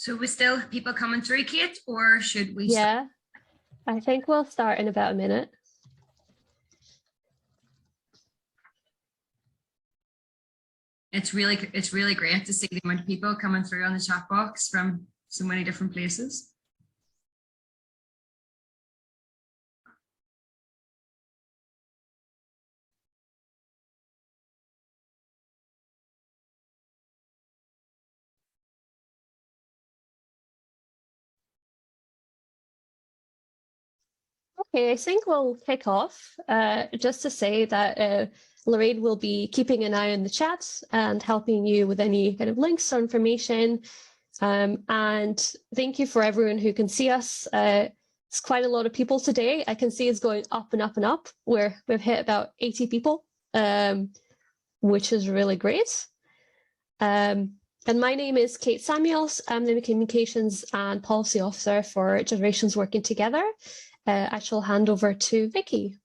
So we still have people coming through, Kate, or should we? Yeah, I think we'll start in about a minute. It's really great to see the amount of people coming through on the chat box from so many different places. Okay, I think we'll kick off. Just to say that Lorraine will be keeping an eye on the chat and helping you with any kind of links or information. And thank you for everyone who can see us. It's quite a lot of people today. I can see it's going up and up and up. We've hit about 80 people, which is really great. And my name is Kate Samuels. I'm the Communications and Policy Officer for Generations Working Together. I shall hand over to Vicky.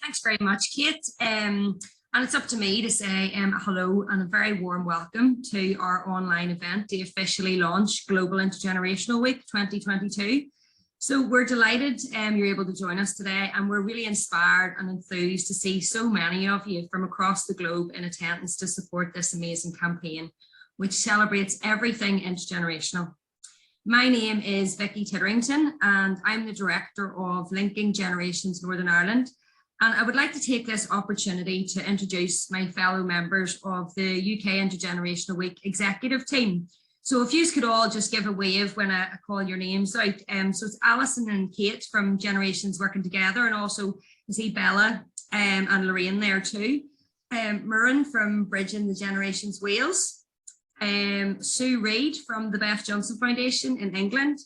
Thanks very much, Kate. And it's up to me to say hello and a very warm welcome to our online event to officially launch Global Intergenerational Week 2022. So we're delighted you're able to join us today, and we're really inspired and enthused to see so many of you from across the globe in attendance to support this amazing campaign, which celebrates everything intergenerational. My name is Vicky Titterington, and I'm the Director of Linking Generations Northern Ireland. And I would like to take this opportunity to introduce my fellow members of the UK Intergenerational Week executive team. So if you could all just give a wave when I call your names out. So it's Alison and Kate from Generations Working Together, and also you see Bella and Lorraine there too. Murren from Bridging the Generations Wales. Sue Reid from the Beth Johnson Foundation in England.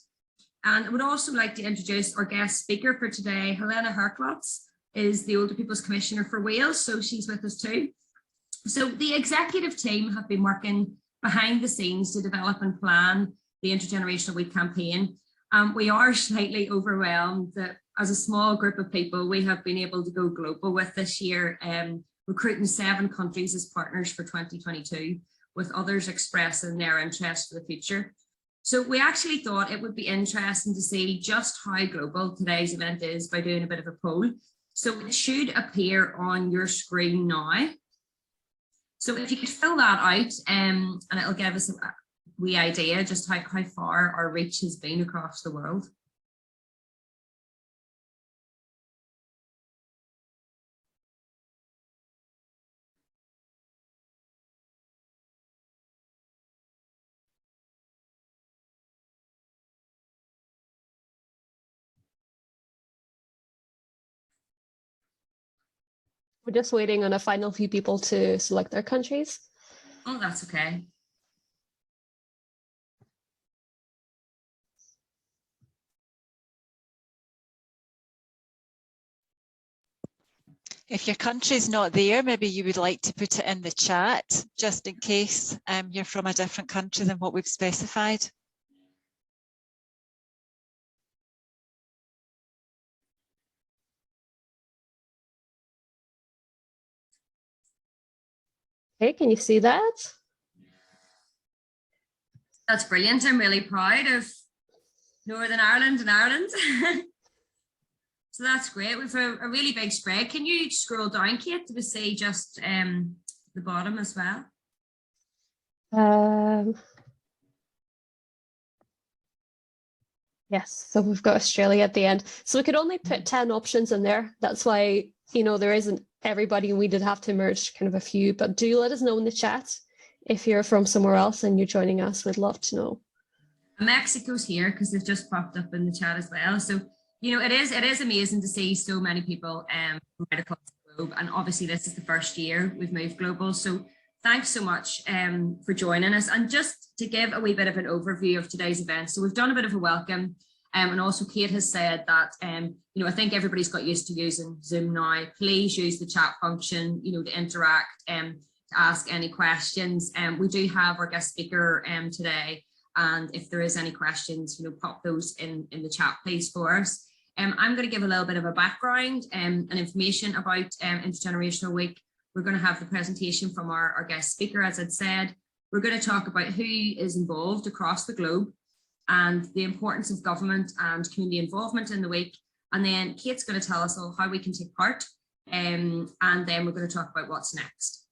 And I would also like to introduce our guest speaker for today. Helena Herklotz is the Older People's Commissioner for Wales, so she's with us too. So the executive team have been working behind the scenes to develop and plan the Intergenerational Week campaign. We are slightly overwhelmed that as a small group of people, we have been able to go global with this year, recruiting 7 countries as partners for 2022. With others expressing their interest for the future. So we actually thought it would be interesting to see just how global today's event is by doing a bit of a poll. So it should appear on your screen now. So if you could fill that out, and it'll give us a wee idea just how far our reach has been across the world. We're just waiting on a final few people to select their countries. Oh, that's okay. If your country's not there, maybe you would like to put it in the chat, just in case you're from a different country than what we've specified. Okay, can you see that? That's brilliant. I'm really proud of Northern Ireland and Ireland. So that's great. We've a really big spread. Can you scroll down, Kate, to see just the bottom as well? Yes, so we've got Australia at the end. So we could only put 10 options in there. That's why, you know, there isn't everybody, and we did have to merge kind of a few, but do let us know in the chat if you're from somewhere else and you're joining us. We'd love to know. Mexico's here because they've just popped up in the chat as well. So, you know, it is amazing to see so many people right across the globe. And obviously this is the first year we've moved global. So thanks so much for joining us. And just to give a wee bit of an overview of today's event. So we've done a bit of a welcome. And also Kate has said that, you know, I think everybody's got used to using Zoom now. Please use the chat function, you know, to interact and to ask any questions. We do have our guest speaker today. And if there is any questions, you know, pop those in the chat, please, for us. I'm going to give a little bit of a background and information about Intergenerational Week. We're going to have the presentation from our guest speaker, as I'd said. We're going to talk about who is involved across the globe and the importance of government and community involvement in the week. And then Kate's going to tell us all how we can take part. And then we're going to talk about what's next.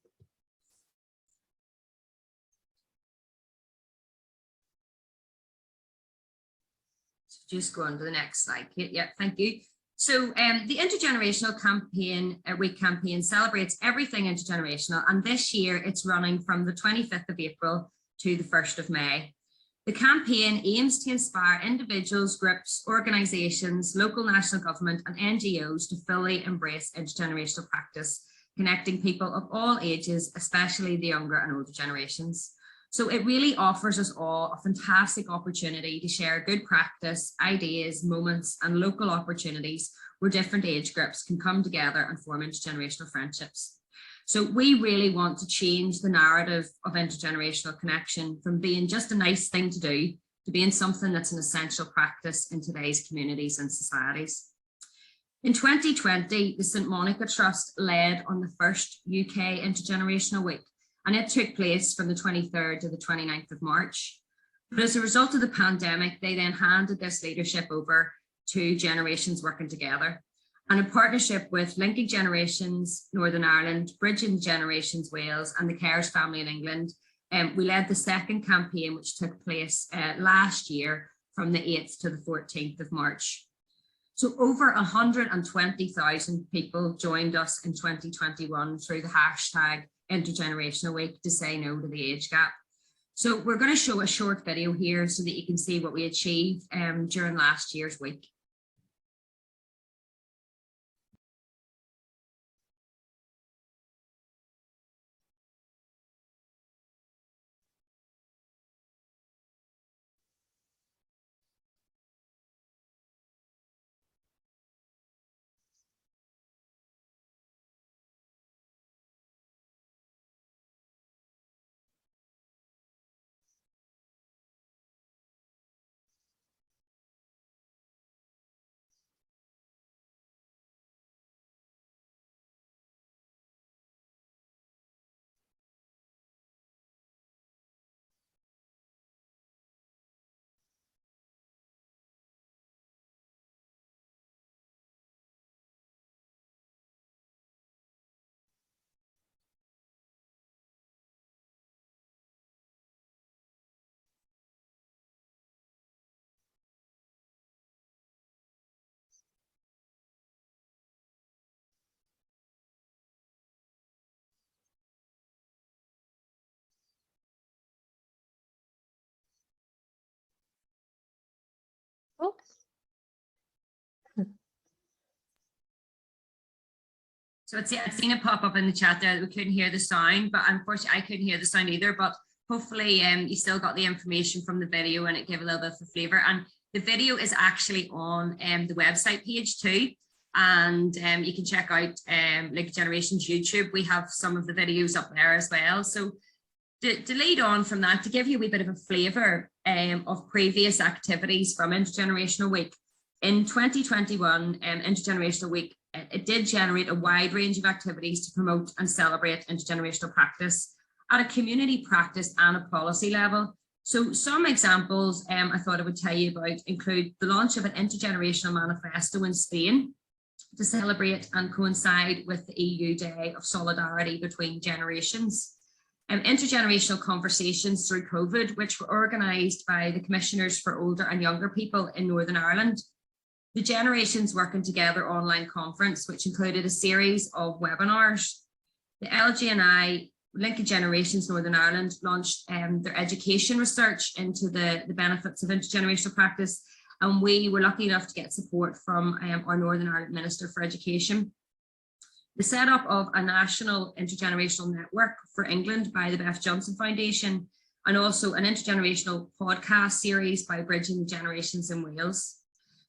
So just go on to the next slide, Kate. Yeah, thank you. So the Intergenerational Campaign, Week campaign celebrates everything intergenerational. And this year it's running from the 25th of April to the 1st of May. The campaign aims to inspire individuals, groups, organisations, local national government and NGOs to fully embrace intergenerational practice, connecting people of all ages, especially the younger and older generations. So it really offers us all a fantastic opportunity to share good practice, ideas, moments and local opportunities where different age groups can come together and form intergenerational friendships. So we really want to change the narrative of intergenerational connection from being just a nice thing to do to being something that's an essential practice in today's communities and societies. In 2020, the St Monica Trust led on the first UK Intergenerational Week, and it took place from the 23rd to the 29th of March. But as a result of the pandemic, they then handed this leadership over to Generations Working Together. And in partnership with Linking Generations Northern Ireland, Bridging Generations Wales and the Cares Family in England, we led the second campaign, which took place last year from the 8th to the 14th of March. So over 120,000 people joined us in 2021 through the hashtag Intergenerational Week to say no to the age gap. So we're going to show a short video here so that you can see what we achieved during last year's week. Oh. So I'd seen it pop up in the chat there that we couldn't hear the sound, but unfortunately I couldn't hear the sound either, but hopefully you still got the information from the video and it gave a little bit of a flavour. And the video is actually on the website page too. And you can check out Linking Generations YouTube. We have some of the videos up there as well. So to lead on from that, to give you a wee bit of a flavour of previous activities from Intergenerational Week. In 2021, Intergenerational Week, it did generate a wide range of activities to promote and celebrate intergenerational practice at a community practice and a policy level. So some examples I thought I would tell you about include the launch of an intergenerational manifesto in Spain to celebrate and coincide with the EU Day of Solidarity Between Generations. Intergenerational conversations through COVID, which were organised by the Commissioners for Older and Younger People in Northern Ireland. The Generations Working Together online conference, which included a series of webinars. The LGNI, Linking Generations Northern Ireland, launched their education research into the benefits of intergenerational practice, and we were lucky enough to get support from our Northern Ireland Minister for Education. The setup of a national intergenerational network for England by the Beth Johnson Foundation, and also an intergenerational podcast series by Bridging the Generations in Wales.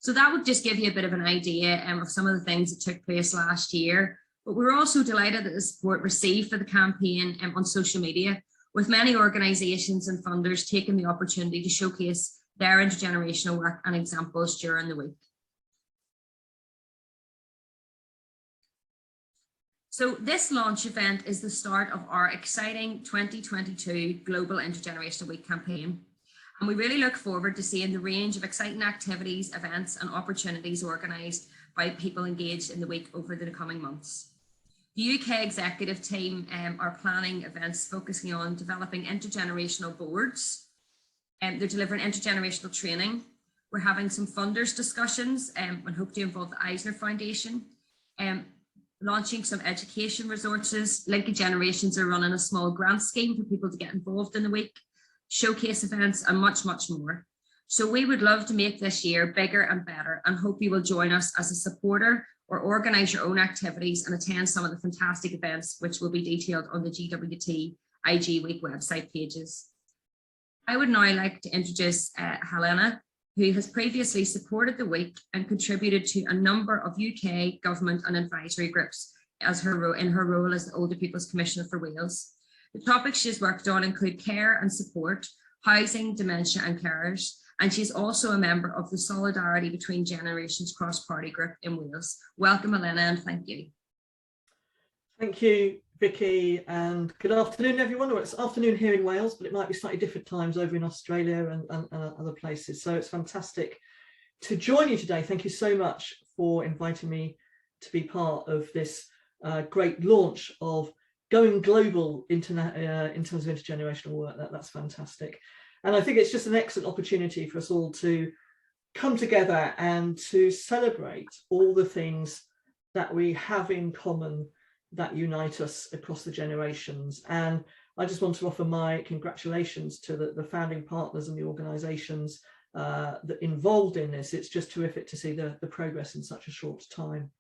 So that would just give you a bit of an idea of some of the things that took place last year. But we're also delighted at the support received for the campaign on social media, with many organisations and funders taking the opportunity to showcase their intergenerational work and examples during the week. So this launch event is the start of our exciting 2022 Global Intergenerational Week campaign. And we really look forward to seeing the range of exciting activities, events and opportunities organised by people engaged in the week over the coming months. The UK executive team are planning events focusing on developing intergenerational boards. They're delivering intergenerational training. We're having some funders discussions and hope to involve the Eisner Foundation. Launching some education resources. Linkage Generations are running a small grant scheme for people to get involved in the week, showcase events and much, much more. So we would love to make this year bigger and better and hope you will join us as a supporter or organise your own activities and attend some of the fantastic events which will be detailed on the GWT IG Week website pages. I would now like to introduce Helena, who has previously supported the week and contributed to a number of UK government and advisory groups in her role as the Older People's Commissioner for Wales. The topics she's worked on include care and support, housing, dementia and carers, and she's also a member of the Solidarity Between Generations cross-party group in Wales. Welcome, Helena, and thank you. Thank you, Vicky, and good afternoon, everyone. Well, it's afternoon here in Wales, but it might be slightly different times over in Australia and other places. So it's fantastic to join you today. Thank you so much for inviting me to be part of this great launch of going global in terms of intergenerational work. That's fantastic. And I think it's just an excellent opportunity for us all to come together and to celebrate all the things that we have in common that unite us across the generations. And I just want to offer my congratulations to the founding partners and the organisations that involved in this. It's just terrific to see the progress in such a short time.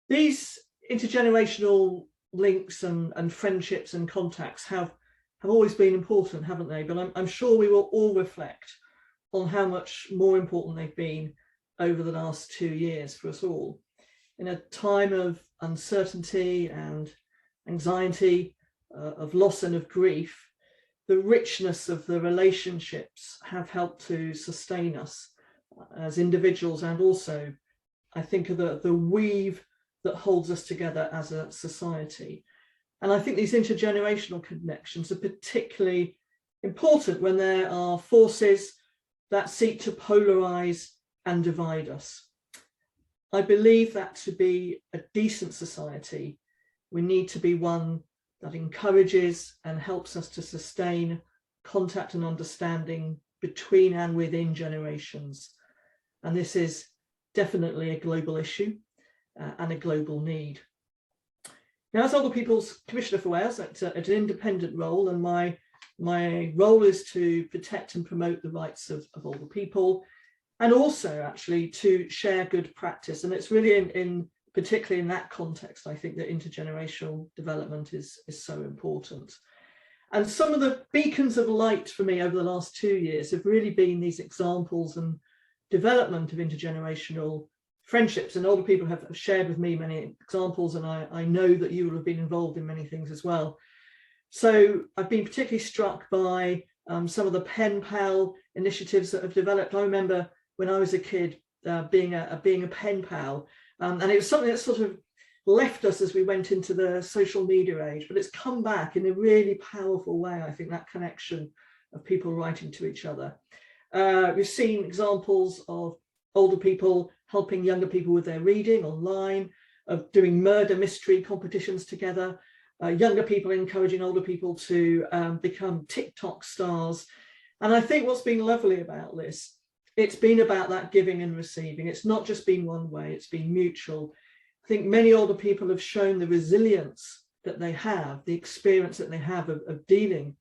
These intergenerational links and friendships and contacts have always been important, haven't they? But I'm sure we will all reflect on how much more important they've been over the last 2 years for us all. In a time of uncertainty and anxiety, of loss and of grief, the richness of the relationships have helped to sustain us as individuals, and also I think of the weave that holds us together as a society. And I think these intergenerational connections are particularly important when there are forces that seek to polarize and divide us. I believe that to be a decent society, we need to be one that encourages and helps us to sustain contact and understanding between and within generations. And this is definitely a global issue and a global need. Now, as Older People's Commissioner for Wales, it's an independent role, and my role is to protect and promote the rights of older people, and also actually to share good practice. And it's really particularly in that context, I think that intergenerational development is so important. And some of the beacons of light for me over the last 2 years have really been these examples and development of intergenerational friendships. And older people have shared with me many examples, and I know that you will have been involved in many things as well. So I've been particularly struck by some of the pen pal initiatives that have developed. I remember when I was a kid being a pen pal, and it was something that sort of left us as we went into the social media age, but it's come back in a really powerful way. I think that connection of people writing to each other. We've seen examples of older people helping younger people with their reading online, of doing murder mystery competitions together, younger people encouraging older people to become TikTok stars. And I think what's been lovely about this, it's been about that giving and receiving. It's not just been one way, it's been mutual. I think many older people have shown the resilience that they have, the experience that they have of dealing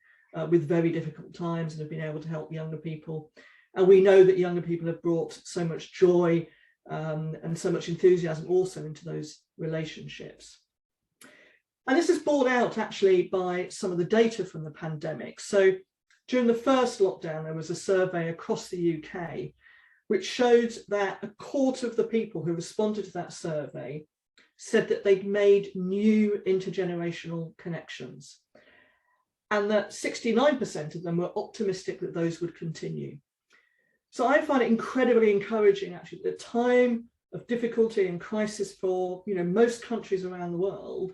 with very difficult times, and have been able to help younger people. And we know that younger people have brought so much joy and so much enthusiasm also into those relationships. And this is brought out actually by some of the data from the pandemic. So during the first lockdown, there was a survey across the UK which showed that 1/4 of the people who responded to that survey said that they'd made new intergenerational connections, and that 69% of them were optimistic that those would continue. So I find it incredibly encouraging actually at the time difficulty and crisis for most countries around the world,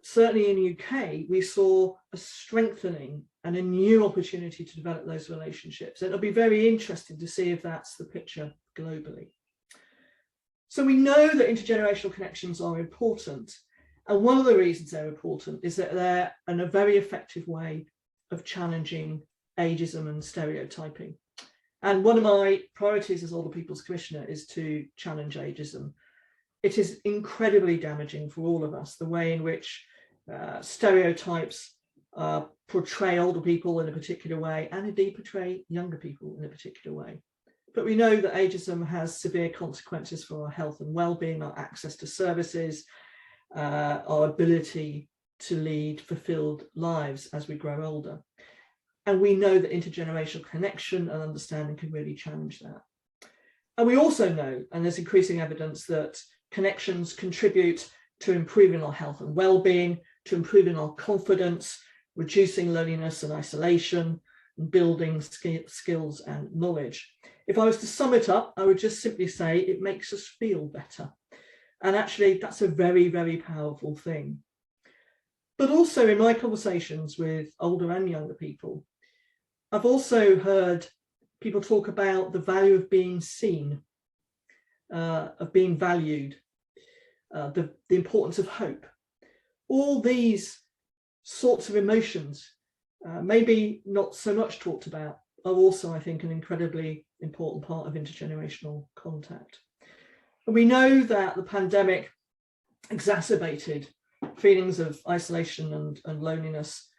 certainly in the UK, we saw a strengthening and a new opportunity to develop those relationships. It'll be very interesting to see if that's the picture globally. So we know that intergenerational connections are important. And one of the reasons they're important is that they're a very effective way of challenging ageism and stereotyping. And one of my priorities as Older People's Commissioner is to challenge ageism. It is incredibly damaging for all of us, the way in which stereotypes portray older people in a particular way, and indeed portray younger people in a particular way. But we know that ageism has severe consequences for our health and well-being, our access to services, our ability to lead fulfilled lives as we grow older. And we know that intergenerational connection and understanding can really challenge that. And we also know, and there's increasing evidence, that connections contribute to improving our health and well-being, to improving our confidence, reducing loneliness and isolation, and building skills and knowledge. If I was to sum it up, I would just simply say it makes us feel better. And actually, that's a very, very powerful thing. But also in my conversations with older and younger people, I've also heard people talk about the value of being seen, of being valued, the importance of hope. All these sorts of emotions, maybe not so much talked about, are also, I think, an incredibly important part of intergenerational contact. And we know that the pandemic exacerbated feelings of isolation and loneliness,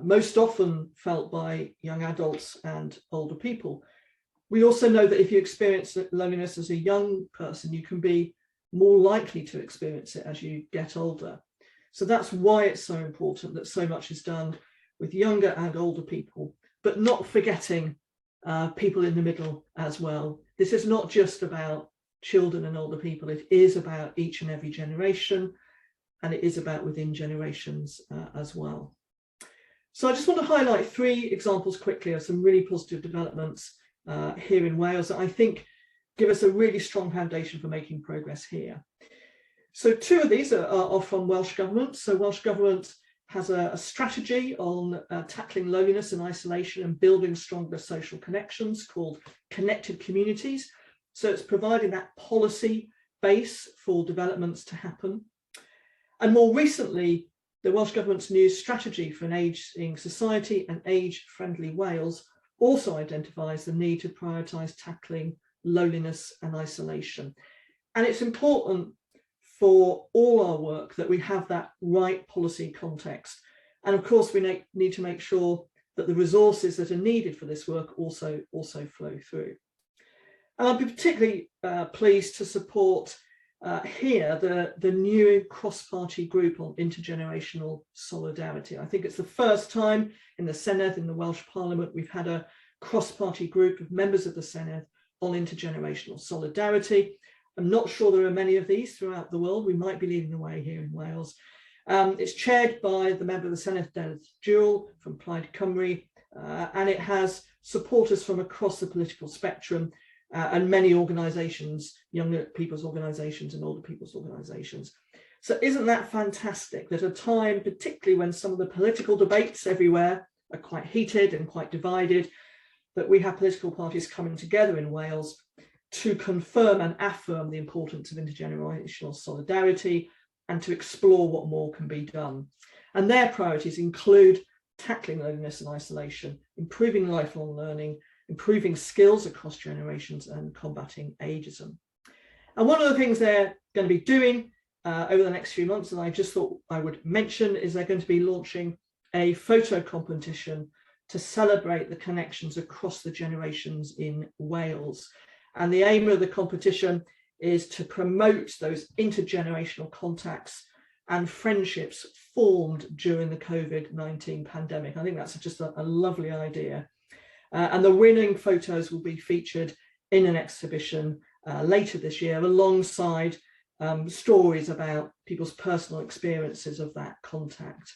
most often felt by young adults and older people. We also know that if you experience loneliness as a young person, you can be more likely to experience it as you get older. So that's why it's so important that so much is done with younger and older people, but not forgetting people in the middle as well. This is not just about children and older people, it is about each and every generation, and it is about within generations as well. So I just want to highlight 3 examples quickly of some really positive developments here in Wales that I think give us a really strong foundation for making progress here. So 2 of these are from Welsh Government. So Welsh Government has a strategy on tackling loneliness and isolation and building stronger social connections called Connected Communities. So it's providing that policy base for developments to happen. And more recently, the Welsh Government's new strategy for an ageing society and age-friendly Wales also identifies the need to prioritise tackling loneliness and isolation. And it's important for all our work that we have that right policy context. And of course, we need to make sure that the resources that are needed for this work also flow through. And I'll be particularly pleased to support here the new cross-party group on intergenerational solidarity. I think it's the first time in the Senedd, in the Welsh Parliament, we've had a cross-party group of members of the Senedd on intergenerational solidarity. I'm not sure there are many of these throughout the world. We might be leading the way here in Wales. It's chaired by the member of the Senedd, Dennis Jewell from Plaid Cymru, and it has supporters from across the political spectrum and many organisations, younger people's organisations and older people's organisations. So isn't that fantastic that at a time, particularly when some of the political debates everywhere are quite heated and quite divided, that we have political parties coming together in Wales to confirm and affirm the importance of intergenerational solidarity and to explore what more can be done. And their priorities include tackling loneliness and isolation, improving lifelong learning, improving skills across generations, and combating ageism. And one of the things they're going to be doing over the next few months, and I just thought I would mention, is they're going to be launching a photo competition to celebrate the connections across the generations in Wales. And the aim of the competition is to promote those intergenerational contacts and friendships formed during the COVID-19 pandemic. I think that's just a lovely idea. And the winning photos will be featured in an exhibition later this year, alongside stories about people's personal experiences of that contact.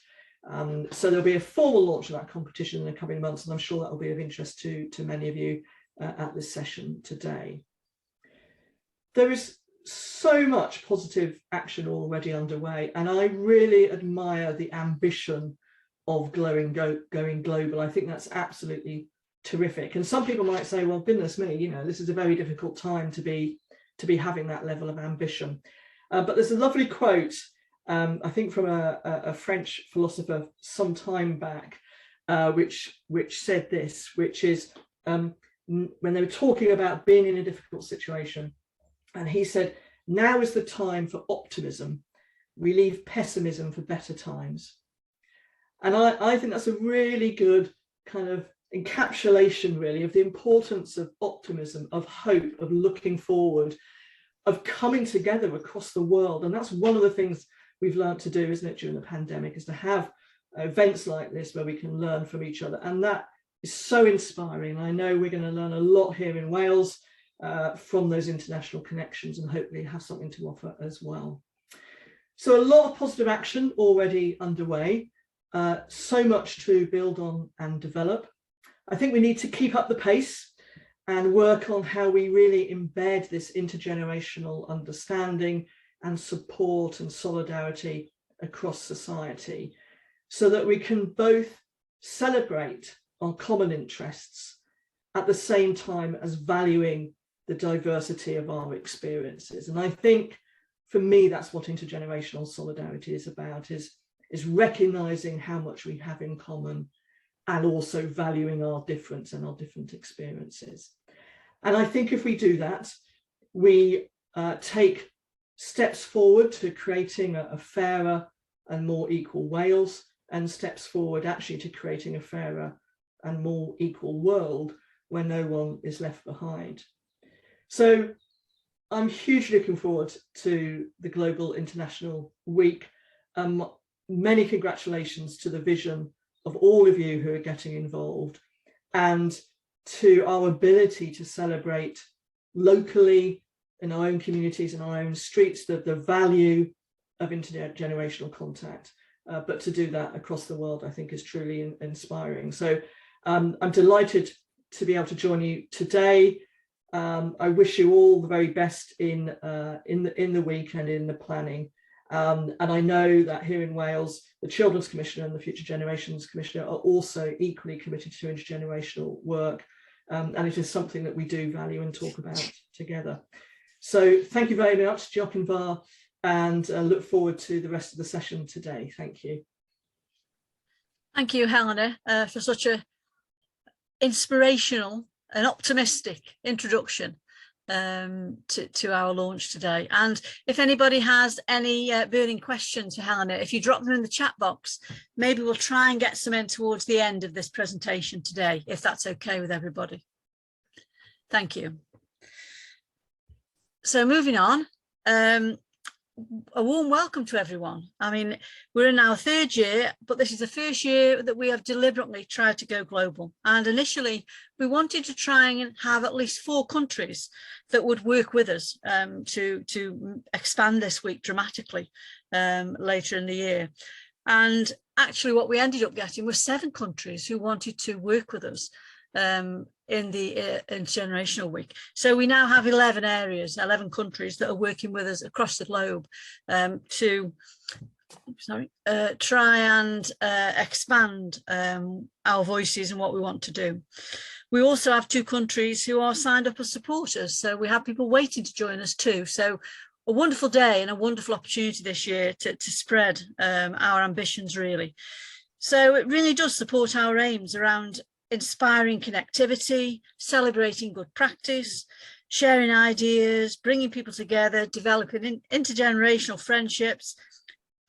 So there'll be a formal launch of that competition in the coming months, and I'm sure that will be of interest to many of you at this session today. There is so much positive action already underway, and I really admire the ambition of going global. I think that's absolutely terrific. And some people might say, well, goodness me, you know, this is a very difficult time to be having that level of ambition. But there's a lovely quote, I think from a French philosopher some time back, which said this, which is when they were talking about being in a difficult situation, and he said, now is the time for optimism. We leave pessimism for better times. And I think that's a really good kind of encapsulation, really, of the importance of optimism, of hope, of looking forward, of coming together across the world. And that's one of the things we've learned to do, isn't it, during the pandemic, is to have events like this where we can learn from each other. And that is so inspiring. I know we're going to learn a lot here in Wales from those international connections, and hopefully have something to offer as well. So a lot of positive action already underway, so much to build on and develop. I think we need to keep up the pace and work on how we really embed this intergenerational understanding and support and solidarity across society, so that we can both celebrate our common interests at the same time as valuing the diversity of our experiences. And I think for me, that's what intergenerational solidarity is about, is recognizing how much we have in common and also valuing our difference and our different experiences. And I think if we do that, we take steps forward to creating a fairer and more equal Wales, and steps forward actually to creating a fairer and more equal world where no one is left behind. So I'm hugely looking forward to the Global International Week. Many congratulations to the vision of all of you who are getting involved, and to our ability to celebrate locally in our own communities, in our own streets, the value of intergenerational contact. But to do that across the world, I think, is truly inspiring. So I'm delighted to be able to join you today. I wish you all the very best in the week and in the planning. And I know that here in Wales, the Children's Commissioner and the Future Generations Commissioner are also equally committed to intergenerational work. And it is something that we do value and talk about together. So thank you very much, Jock and Var, and look forward to the rest of the session today. Thank you. Thank you, Helena, for such a inspirational and optimistic introduction to our launch today. And if anybody has any burning questions for Helena, if you drop them in the chat box, maybe we'll try and get some in towards the end of this presentation today, if that's okay with everybody. Thank you. So moving on, a warm welcome to everyone. I mean, we're in our third year, but this is the first year that we have deliberately tried to go global. And initially, we wanted to try and have at least 4 countries that would work with us to expand this week dramatically later in the year. And actually, what we ended up getting was 7 countries who wanted to work with us in the Intergenerational Week. So we now have 11 areas, 11 countries that are working with us across the globe to try and expand our voices and what we want to do. We also have 2 countries who are signed up as supporters. So we have people waiting to join us too. So a wonderful day and a wonderful opportunity this year to spread our ambitions, really. So it really does support our aims around inspiring connectivity, celebrating good practice, sharing ideas, bringing people together, developing intergenerational friendships.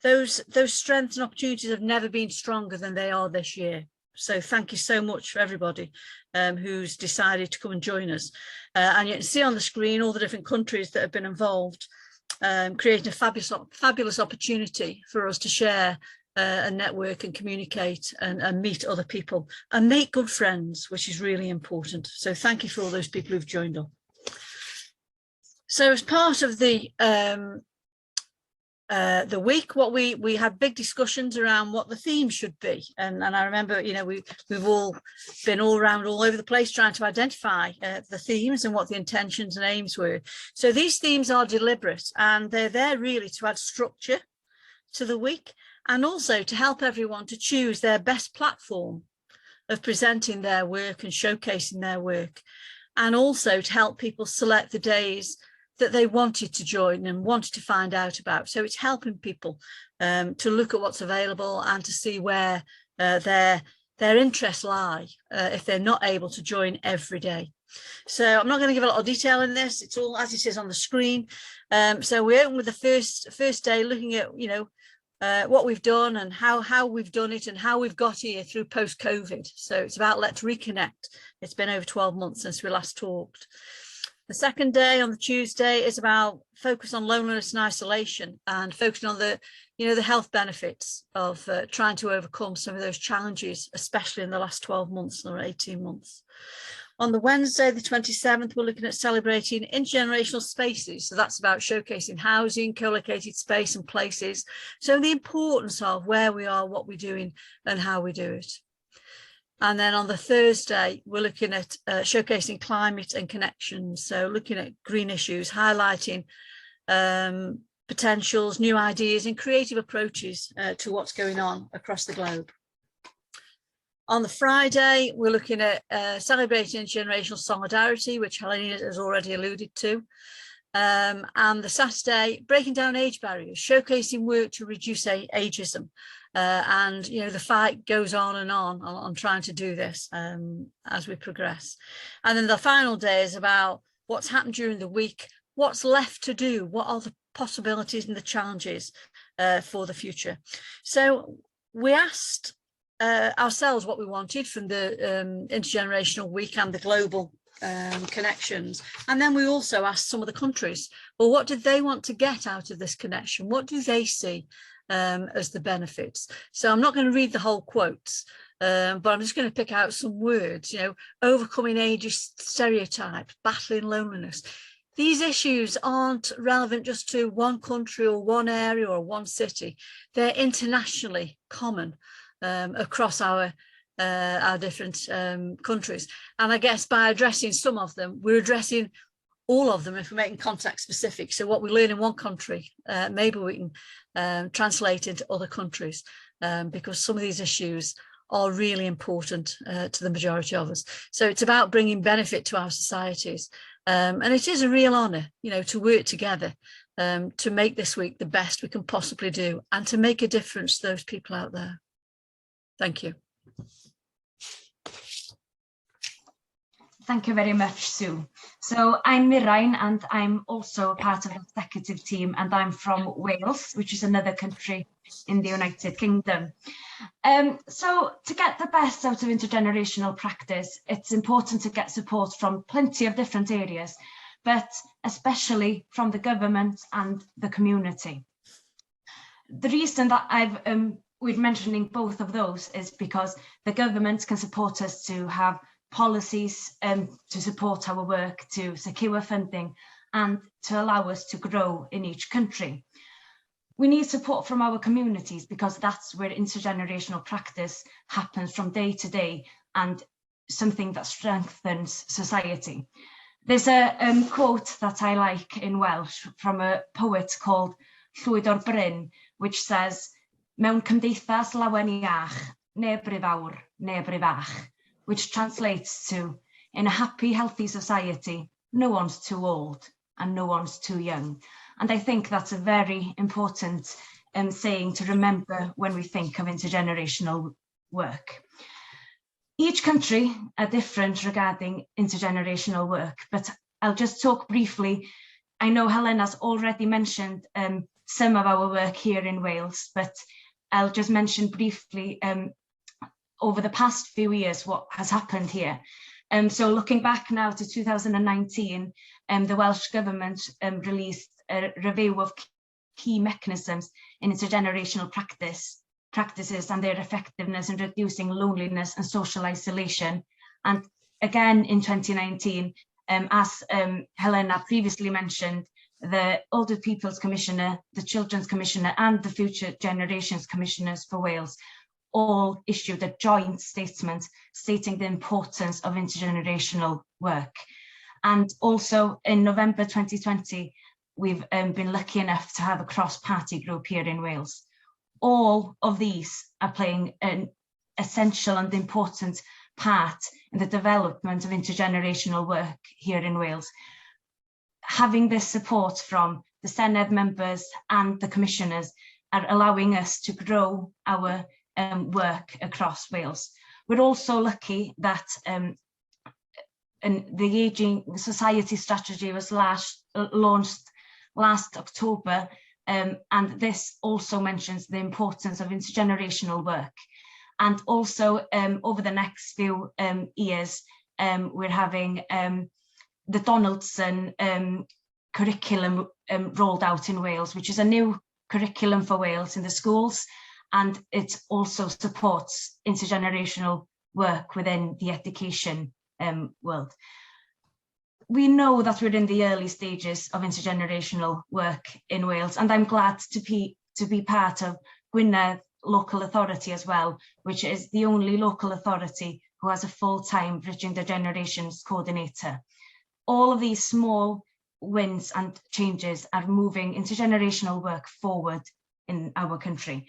Those strengths and opportunities have never been stronger than they are this year. So thank you so much for everybody who's decided to come and join us. And you can see on the screen all the different countries that have been involved, creating a fabulous opportunity for us to share and network and communicate and meet other people and make good friends, which is really important. So thank you for all those people who've joined up. So as part of the the week, what we had big discussions around what the theme should be, and I remember, you know, we've all been all over the place trying to identify the themes and what the intentions and aims were. So these themes are deliberate, and they're there really to add structure to the week, and also to help everyone to choose their best platform of presenting their work and showcasing their work, and also to help people select the days that they wanted to join and wanted to find out about. So it's helping people to look at what's available and to see where their interests lie if they're not able to join every day. So I'm not going to give a lot of detail in this. It's all as it is on the screen. So we open with the first day, looking at, you know, what we've done and how we've done it and how we've got here through post-COVID. So it's about let's reconnect. It's been over 12 months since we last talked. The second day, on the Tuesday, is about focus on loneliness and isolation, and focusing on the, you know, the health benefits of trying to overcome some of those challenges, especially in the last 12 months or 18 months. On the Wednesday, the 27th, we're looking at celebrating intergenerational spaces. So that's about showcasing housing, co-located space and places. So the importance of where we are, what we're doing and how we do it. And then on the Thursday, we're looking at showcasing climate and connections. So looking at green issues, highlighting potentials, new ideas and creative approaches to what's going on across the globe. On the Friday, we're looking at celebrating intergenerational solidarity, which Helena has already alluded to. And the Saturday, breaking down age barriers, showcasing work to reduce ageism. And, you know, the fight goes on trying to do this as we progress. And then the final day is about what's happened during the week, what's left to do, what are the possibilities and the challenges for the future. So we asked ourselves what we wanted from the Intergenerational Week and the global connections. And then we also asked some of the countries, well, what did they want to get out of this connection? What do they see as the benefits? So I'm not going to read the whole quotes, but I'm just going to pick out some words, you know, overcoming ageist stereotypes, battling loneliness. These issues aren't relevant just to one country or one area or one city. They're internationally common across our different countries. And I guess by addressing some of them, we're addressing all of them if we're making context specific. So what we learn in one country, maybe we can translate into other countries, because some of these issues are really important to the majority of us. So it's about bringing benefit to our societies. And it is a real honour, you know, to work together to make this week the best we can possibly do and to make a difference to those people out there. Thank you. Thank you very much, Sue. So I'm Mirain and I'm also a part of the executive team, and I'm from Wales, which is another country in the United Kingdom. So to get the best out of intergenerational practice, it's important to get support from plenty of different areas, but especially from the government and the community. The reason that we're mentioning both of those is because the government can support us to have policies to support our work, to secure funding and to allow us to grow in each country. We need support from our communities because that's where intergenerational practice happens from day to day and something that strengthens society. There's a quote that I like in Welsh from a poet called Llwyd Bryn, which says, "Mewn cymdeithas lawen iach, neb ry fawr, neb ry fach," which translates to, in a happy, healthy society, no one's too old and no one's too young. And I think that's a very important saying to remember when we think of intergenerational work. Each country are different regarding intergenerational work, but I'll just talk briefly. I know Helena's already mentioned some of our work here in Wales, but I'll just mention briefly over the past few years what has happened here. So looking back now to 2019, the Welsh Government released a review of key mechanisms in intergenerational practices and their effectiveness in reducing loneliness and social isolation. And again in 2019, as Helena previously mentioned, the Older People's Commissioner, the Children's Commissioner and the Future Generations Commissioners for Wales all issued a joint statement stating the importance of intergenerational work. And also in November 2020, we've been lucky enough to have a cross-party group here in Wales. All of these are playing an essential and important part in the development of intergenerational work here in Wales. Having this support from the Senedd members and the commissioners are allowing us to grow our work across Wales. We're also lucky that and the Ageing Society strategy was launched last October, and this also mentions the importance of intergenerational work. And also over the next few years, we're having the Donaldson curriculum rolled out in Wales, which is a new curriculum for Wales in the schools, and it also supports intergenerational work within the education world. We know that we're in the early stages of intergenerational work in Wales, and I'm glad to be part of Gwynedd Local Authority as well, which is the only local authority who has a full-time Bridging the Generations coordinator. All of these small wins and changes are moving intergenerational work forward in our country.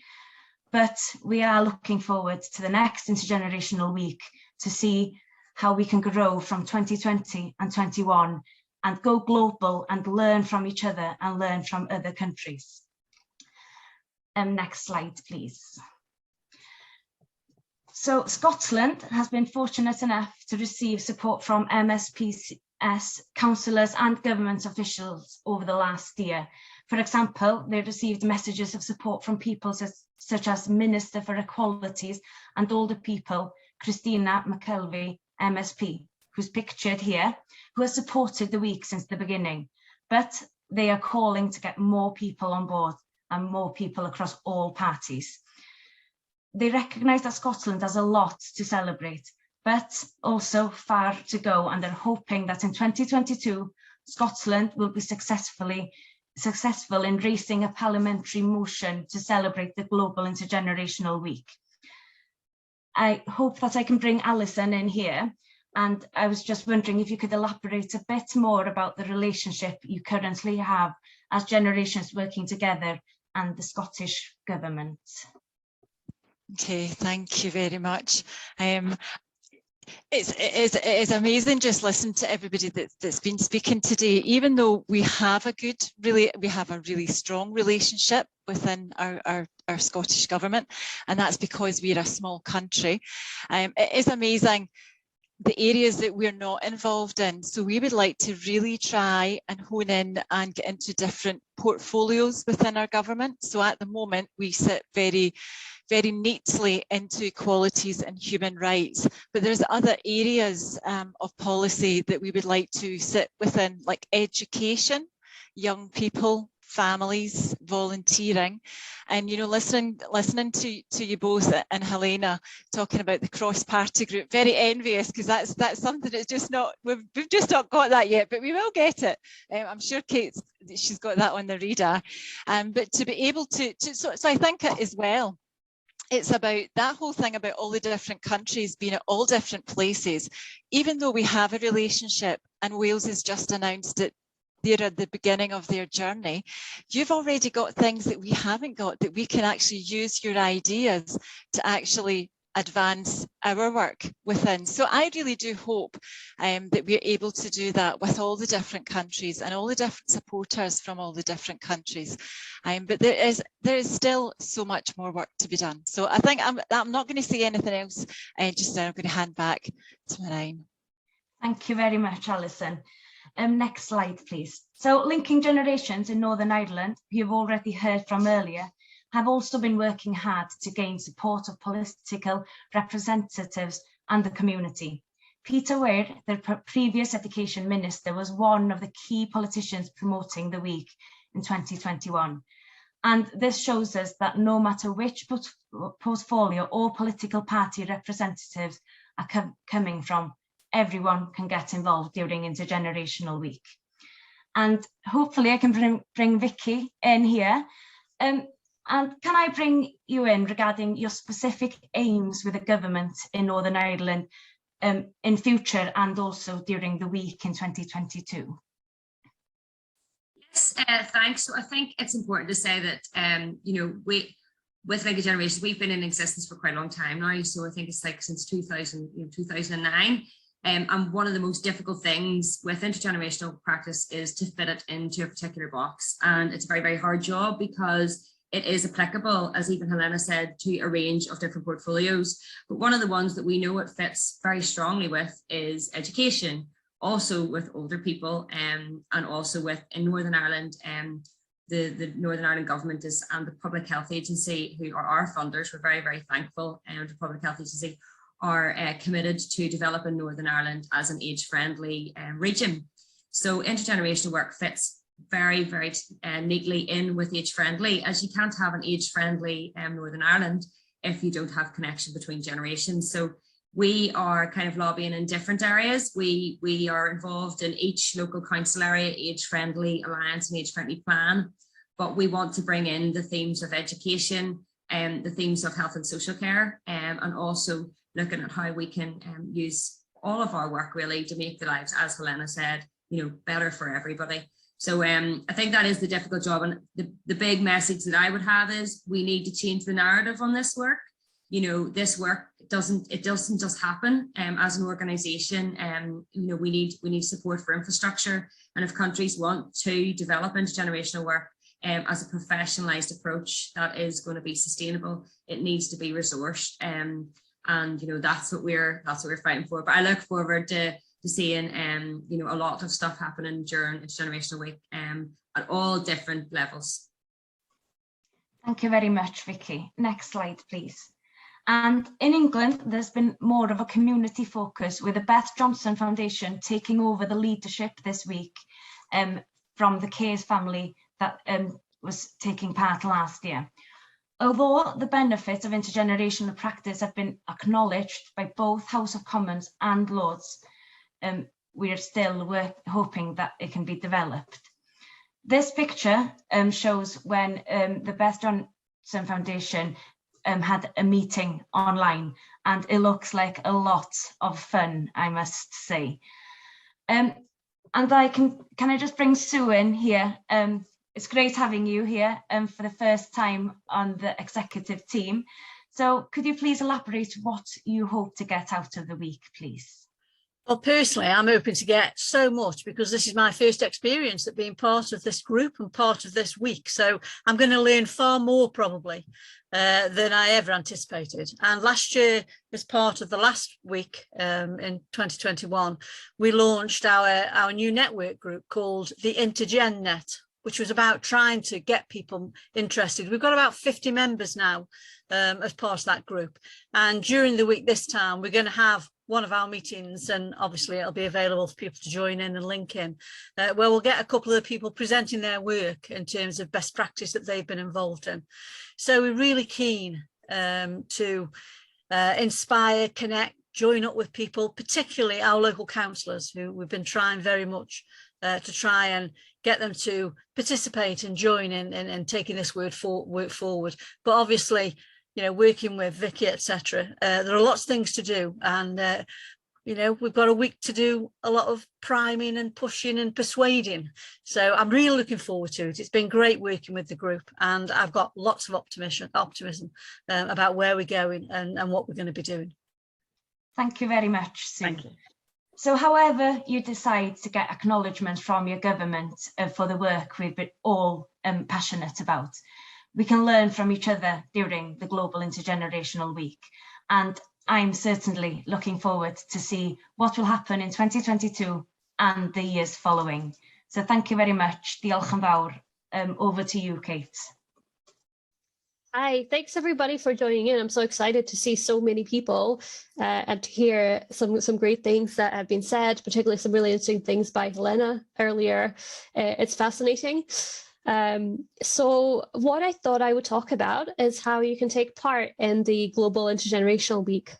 But we are looking forward to the next Intergenerational Week to see how we can grow from 2020 and 21 and go global and learn from each other and learn from other countries. Next slide, please. So Scotland has been fortunate enough to receive support from MSPs, councillors and government officials over the last year. For example, they received messages of support from people such as Minister for Equalities and Older People, Christina McKelvey, MSP, who's pictured here, who has supported the week since the beginning. But they are calling to get more people on board and more people across all parties. They recognise that Scotland has a lot to celebrate, but also far to go, and they're hoping that in 2022, Scotland will be successful in raising a parliamentary motion to celebrate the Global Intergenerational Week. I hope that I can bring Alison in here, and I was just wondering if you could elaborate a bit more about the relationship you currently have as generations working together and the Scottish Government. Okay, thank you very much. It is amazing just listening to everybody that's been speaking today. Even though we have a really strong relationship within our Scottish Government, and that's because we're a small country. It is amazing the areas that we're not involved in. So we would like to really try and hone in and get into different portfolios within our government. So at the moment, we sit very neatly into equalities and human rights, but there's other areas of policy that we would like to sit within, like education, young people, families, volunteering, and listening to you both and Helena talking about the cross-party group, very envious, because that's something that's just not, we've just not got that yet, but we will get it. I'm sure she's got that on the radar, but to be able to so I think as well, it's about that whole thing about all the different countries being at all different places. Even though we have a relationship and Wales has just announced that they're at the beginning of their journey, you've already got things that we haven't got, that we can actually use your ideas to actually advance our work within. So I really do hope that we're able to do that with all the different countries and all the different supporters from all the different countries. But there is still so much more work to be done. So I think I'm not going to say anything else just now. I'm going to hand back to Marine. Thank you very much, Alison. Next slide, please. So Linking Generations in Northern Ireland, who you've already heard from earlier, have also been working hard to gain support of political representatives and the community. Peter Ware, the previous Education Minister, was one of the key politicians promoting the week in 2021. And this shows us that no matter which portfolio or political party representatives are coming from, everyone can get involved during Intergenerational Week. and hopefully I can bring Vicky in here. And can I bring you in regarding your specific aims with the government in Northern Ireland in future and also during the week in 2022? Yes, thanks. So I think it's important to say that, with Linked Generations, we've been in existence for quite a long time now. So I think it's like since 2009. And one of the most difficult things with intergenerational practice is to fit it into a particular box. And it's a very, very hard job because it is applicable, as even Helena said, to a range of different portfolios. But one of the ones that we know it fits very strongly with is education, also with older people, and also with, in Northern Ireland, the Northern Ireland government and the Public Health Agency, who are our funders. We're very, very thankful to the Public Health Agency, are committed to developing Northern Ireland as an age-friendly region. So intergenerational work fits very, very neatly in with age-friendly, as you can't have an age-friendly Northern Ireland if you don't have connection between generations. So we are kind of lobbying in different areas. We are involved in each local council area, age-friendly alliance and age-friendly plan, but we want to bring in the themes of education and the themes of health and social care, and also looking at how we can use all of our work really to make the lives, as Helena said, better for everybody. So I think that is the difficult job, and the big message that I would have is we need to change the narrative on this work. This work doesn't just happen as an organization. We need support for infrastructure, and if countries want to develop intergenerational work as a professionalized approach that is going to be sustainable, it needs to be resourced. And that's what we're fighting for. But I look forward to seeing a lot of stuff happening during Intergenerational Week at all different levels. Thank you very much, Vicky. Next slide, please. And in England, there's been more of a community focus, with the Beth Johnson Foundation taking over the leadership this week from the Case family that was taking part last year. Although the benefits of intergenerational practice have been acknowledged by both House of Commons and Lords, we are still hoping that it can be developed. This picture shows when the Beth Johnson Foundation had a meeting online, and it looks like a lot of fun, I must say. And can I just bring Sue in here? It's great having you here for the first time on the executive team. So could you please elaborate what you hope to get out of the week, please? Well, personally, I'm hoping to get so much, because this is my first experience at being part of this group and part of this week. So I'm going to learn far more probably than I ever anticipated. And last year, as part of the last week in 2021, we launched our new network group called the Intergen Net, which was about trying to get people interested. We've got about 50 members now as part of that group. And during the week this time, we're going to have one of our meetings, and obviously it'll be available for people to join in and link in, where we'll get a couple of people presenting their work in terms of best practice that they've been involved in. So we're really keen to inspire, connect, join up with people, particularly our local councillors, who we've been trying very much to try and get them to participate and join in and taking this work forward. But obviously, working with Vicky, etc. There are lots of things to do, and we've got a week to do a lot of priming and pushing and persuading. So I'm really looking forward to it. It's been great working with the group, and I've got lots of optimism about where we're going and what we're going to be doing. Thank you very much, Sue. Thank you. So however you decide to get acknowledgement from your government for the work we've been all passionate about, we can learn from each other during the Global Intergenerational Week. And I'm certainly looking forward to see what will happen in 2022 and the years following. So thank you very much. Diolch yn fawr. Over to you, Kate. Hi, thanks everybody for joining in. I'm so excited to see so many people and to hear some great things that have been said, particularly some really interesting things by Helena earlier. It's fascinating. So what I thought I would talk about is how you can take part in the Global Intergenerational Week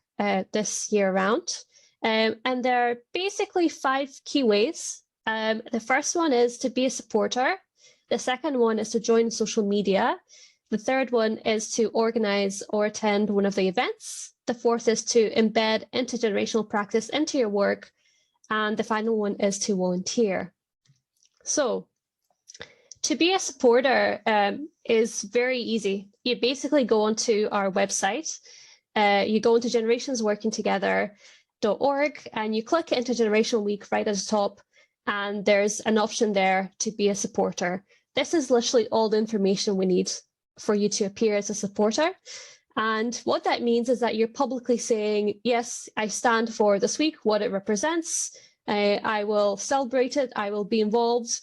this year round. And there are basically 5 key ways The first one is to be a supporter. The second one is to join social media. The third one is to organise or attend one of the events. The fourth is to embed intergenerational practice into your work. And the final one is to volunteer. So to be a supporter is very easy. You basically go onto our website, you go into generationsworkingtogether.org and you click Intergenerational Week right at the top, and there's an option there to be a supporter. This is literally all the information we need for you to appear as a supporter. And what that means is that you're publicly saying, yes, I stand for this week, what it represents. I will celebrate it. I will be involved.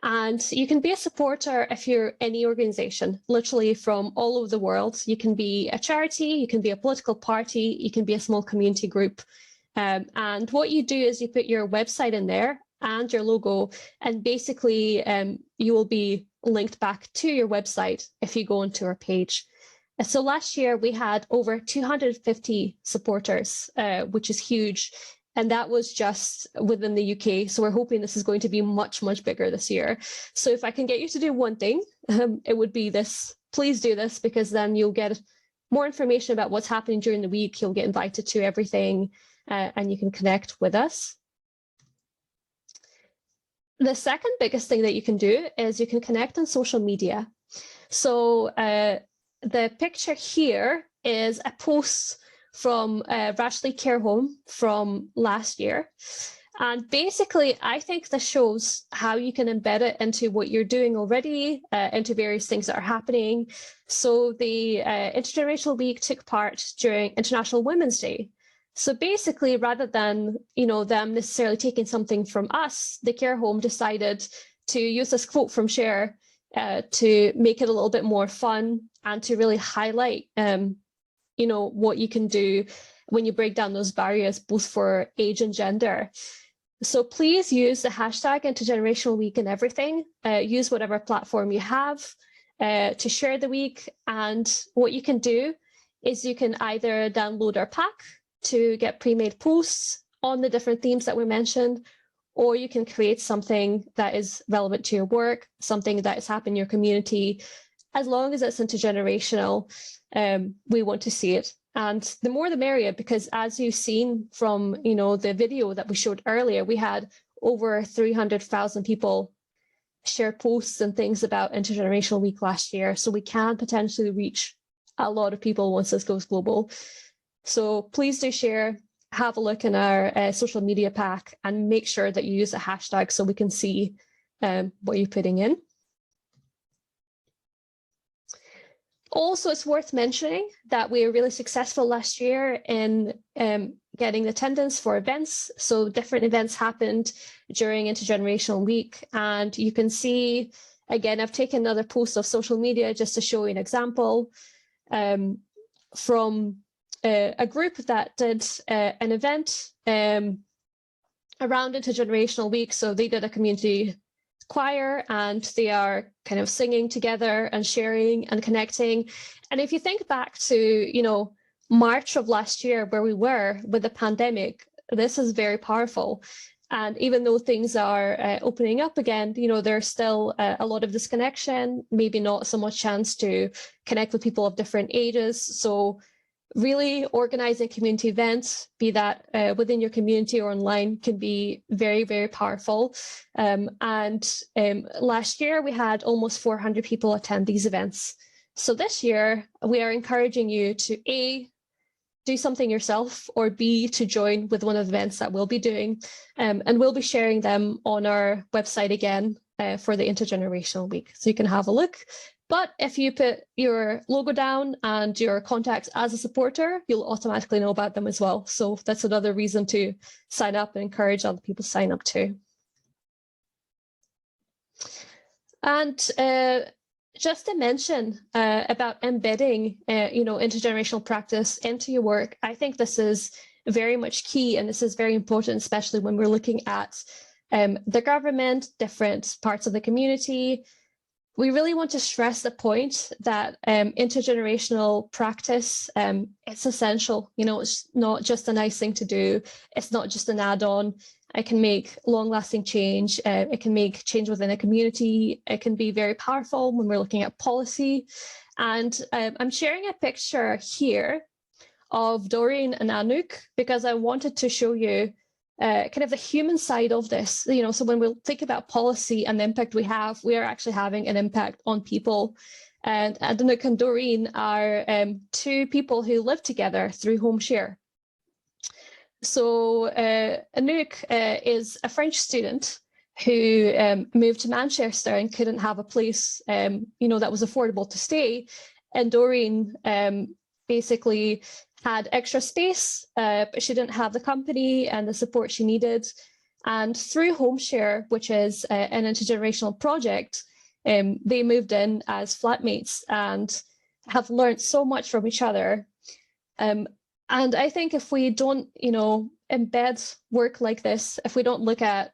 And you can be a supporter if you're any organization, literally from all over the world. You can be a charity, you can be a political party, you can be a small community group. And what you do is you put your website in there and your logo, and basically you will be linked back to your website if you go into our page. So last year we had over 250 supporters, which is huge. And that was just within the UK. So we're hoping this is going to be much, much bigger this year. So if I can get you to do one thing, it would be this. Please do this, because then you'll get more information about what's happening during the week. You'll get invited to everything and you can connect with us. The second biggest thing that you can do is you can connect on social media. So the picture here is a post from Rashley Care Home from last year. And basically, I think this shows how you can embed it into what you're doing already, into various things that are happening. So the Intergenerational Week took part during International Women's Day. So basically, rather than them necessarily taking something from us, the care home decided to use this quote from Cher to make it a little bit more fun and to really highlight what you can do when you break down those barriers, both for age and gender. So please use the hashtag Intergenerational Week in everything. Use whatever platform you have to share the week. And what you can do is you can either download our pack to get pre-made posts on the different themes that we mentioned, or you can create something that is relevant to your work, something that is happening in your community. As long as it's intergenerational, we want to see it. And the more the merrier, because as you've seen from the video that we showed earlier, we had over 300,000 people share posts and things about Intergenerational Week last year. So we can potentially reach a lot of people once this goes global. So please do share, have a look in our social media pack, and make sure that you use a hashtag so we can see what you're putting in. Also, it's worth mentioning that we were really successful last year in getting attendance for events. So different events happened during Intergenerational Week. And you can see, again, I've taken another post of social media just to show you an example from a group that did an event around Intergenerational Week. So they did a community choir and they are kind of singing together and sharing and connecting. And if you think back to, March of last year where we were with the pandemic, this is very powerful. And even though things are opening up again, there's still a lot of disconnection, maybe not so much chance to connect with people of different ages. So really organizing community events, be that within your community or online, can be very, very powerful. And last year we had almost 400 people attend these events. So this year we are encouraging you to A, do something yourself, or B, to join with one of the events that we'll be doing. And we'll be sharing them on our website again for the Intergenerational Week. So you can have a look. But if you put your logo down and your contacts as a supporter, you'll automatically know about them as well. So that's another reason to sign up and encourage other people to sign up too. And just to mention about embedding, intergenerational practice into your work, I think this is very much key, and this is very important, especially when we're looking at the government, different parts of the community. We really want to stress the point that intergenerational practice, it's essential. It's not just a nice thing to do. It's not just an add-on. It can make long-lasting change. It can make change within a community. It can be very powerful when we're looking at policy. And I'm sharing a picture here of Doreen and Anouk because I wanted to show you kind of the human side of this. You know, so when we think about policy and the impact we are actually having an impact on people. And Anouk and Doreen are two people who live together through home share. So Anouk is a French student who moved to Manchester and couldn't have a place, you know, that was affordable to stay. And Doreen basically had extra space, but she didn't have the company and the support she needed. And through home share, which is an intergenerational project, they moved in as flatmates and have learned so much from each other. And I think if we don't, you know, embed work like this, if we don't look at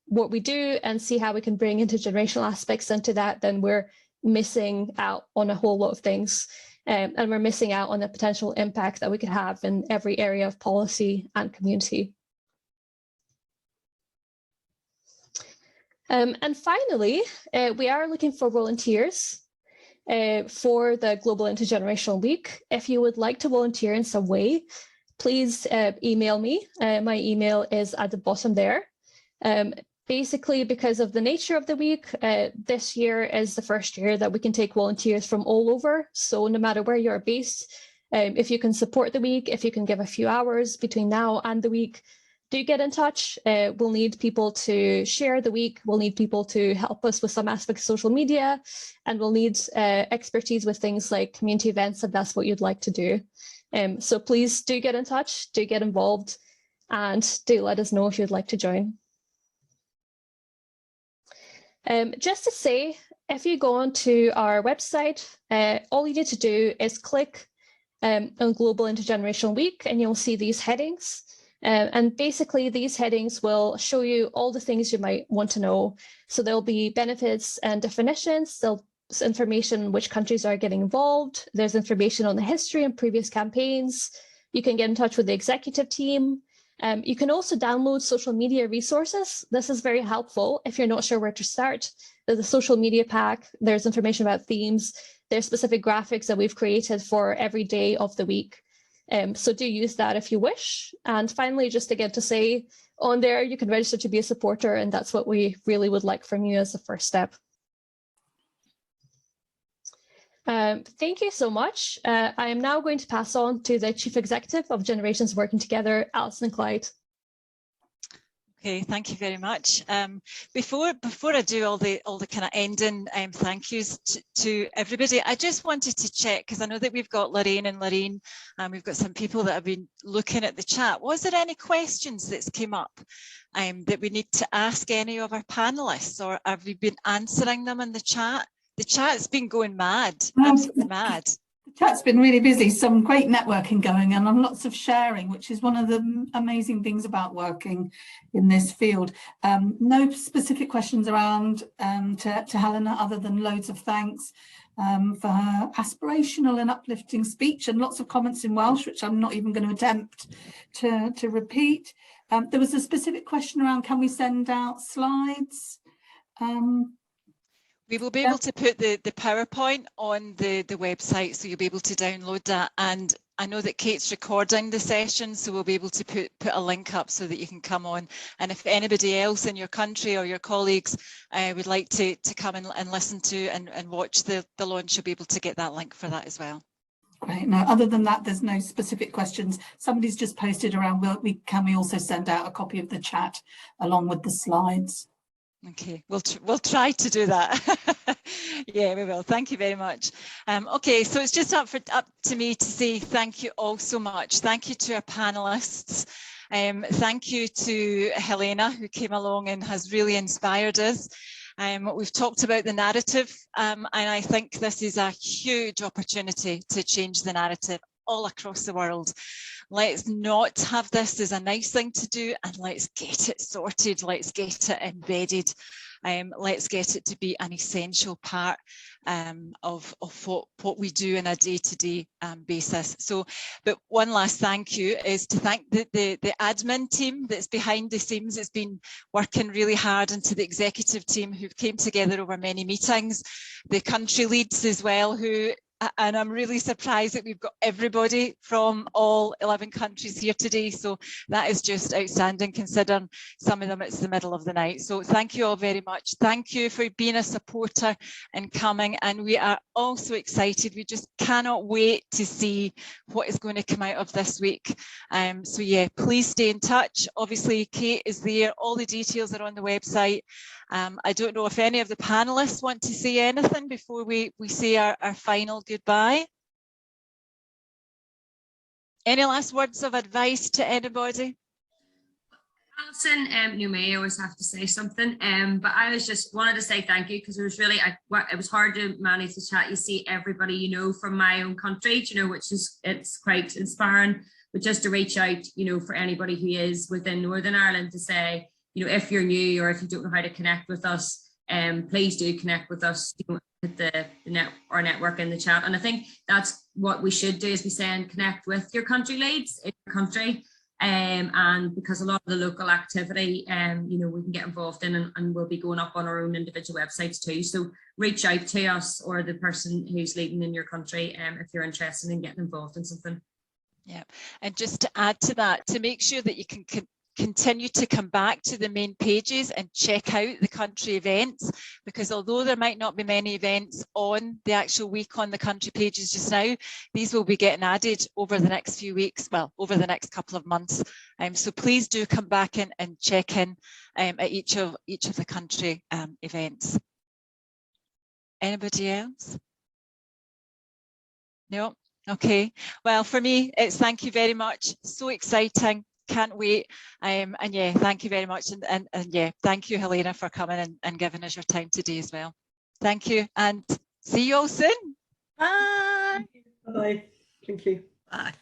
what we do and see how we can bring intergenerational aspects into that, then we're missing out on a whole lot of things. And we're missing out on the potential impact that we could have in every area of policy and community. And finally, we are looking for volunteers for the Global Intergenerational Week. If you would like to volunteer in some way, please email me. My email is at the bottom there. Basically, because of the nature of the week, this year is the first year that we can take volunteers from all over. So no matter where you're based, if you can support the week, if you can give a few hours between now and the week, do get in touch. We'll need people to share the week. We'll need people to help us with some aspects of social media, and we'll need expertise with things like community events if that's what you'd like to do. So please do get in touch, do get involved, and do let us know if you'd like to join. Just to say, if you go onto our website, all you need to do is click on Global Intergenerational Week, and you'll see these headings. And basically, these headings will show you all the things you might want to know. So there'll be benefits and definitions. There's information which countries are getting involved. There's information on the history and previous campaigns. You can get in touch with the executive team. You can also download social media resources. This is very helpful if you're not sure where to start. There's a social media pack. There's information about themes. There's specific graphics that we've created for every day of the week. So do use that if you wish. And finally, just again to say, on there, you can register to be a supporter, and that's what we really would like from you as the first step. Thank you so much. I am now going to pass on to the Chief Executive of Generations Working Together, Alison and Clyde. Okay, thank you very much. Before I do all the kind of ending thank yous to everybody, I just wanted to check, because I know that we've got Lorraine and we've got some people that have been looking at the chat. Was there any questions that's came up that we need to ask any of our panelists, or have we been answering them in the chat? The chat's been going mad, absolutely mad. The chat's been really busy, some great networking going on and lots of sharing, which is one of the amazing things about working in this field. No specific questions around to Helena, other than loads of thanks for her aspirational and uplifting speech, and lots of comments in Welsh, which I'm not even going to attempt to repeat. There was a specific question around, can we send out slides? We will be able to put the PowerPoint on the website, so you'll be able to download that. And I know that Kate's recording the session, so we'll be able to put a link up so that you can come on. And if anybody else in your country or your colleagues would like to come and listen to and watch the launch, you'll be able to get that link for that as well. Great. No, other than that, there's no specific questions. Somebody's just posted around, can we also send out a copy of the chat along with the slides? Okay, we'll try to do that. Yeah, we will. Thank you very much. Okay, so it's just up to me to say thank you all so much. Thank you to our panelists. Thank you to Helena, who came along and has really inspired us. We've talked about the narrative, and I think this is a huge opportunity to change the narrative all across the world. let's not have this as a nice thing to do, and let's get it sorted, let's get it embedded. Let's get it to be an essential part of what we do on a day-to-day basis. So, but one last thank you is to thank the admin team that's behind the scenes. It's been working really hard, and to the executive team who came together over many meetings, the country leads as well, who, and I'm really surprised that we've got everybody from all 11 countries here today. So that is just outstanding, considering some of them it's the middle of the night. So thank you all very much. Thank you for being a supporter and coming. And we are also excited. We just cannot wait to see what is going to come out of this week. So yeah, please stay in touch. Obviously, Kate is there. All the details are on the website. I don't know if any of the panelists want to say anything before we say our final goodbye. Any last words of advice to anybody? Alison, you may always have to say something, but I was just wanted to say thank you, because it was really, it was hard to manage the chat. You see everybody, you know, from my own country, you know, which is, it's quite inspiring, but just to reach out, you know, for anybody who is within Northern Ireland, to say, you know, if you're new or if you don't know how to connect with us, please do connect with us, you know, at our network in the chat. And I think that's what we should do, is be saying connect with your country leads in your country, and because a lot of the local activity, you know, we can get involved in, and we'll be going up on our own individual websites too. So reach out to us or the person who's leading in your country, if you're interested in getting involved in something. Yeah, and just to add to that, to make sure that you can continue to come back to the main pages and check out the country events, because although there might not be many events on the actual week on the country pages just now, these will be getting added over the next few weeks, well, over the next couple of months. So please do come back in and check in at each of the country events. Anybody else? No? Okay. Well, for me, it's thank you very much. So exciting. Can't wait. And yeah, thank you very much. And yeah, thank you, Helena, for coming and giving us your time today as well. Thank you, and see you all soon. Bye. Bye. Thank you. Bye.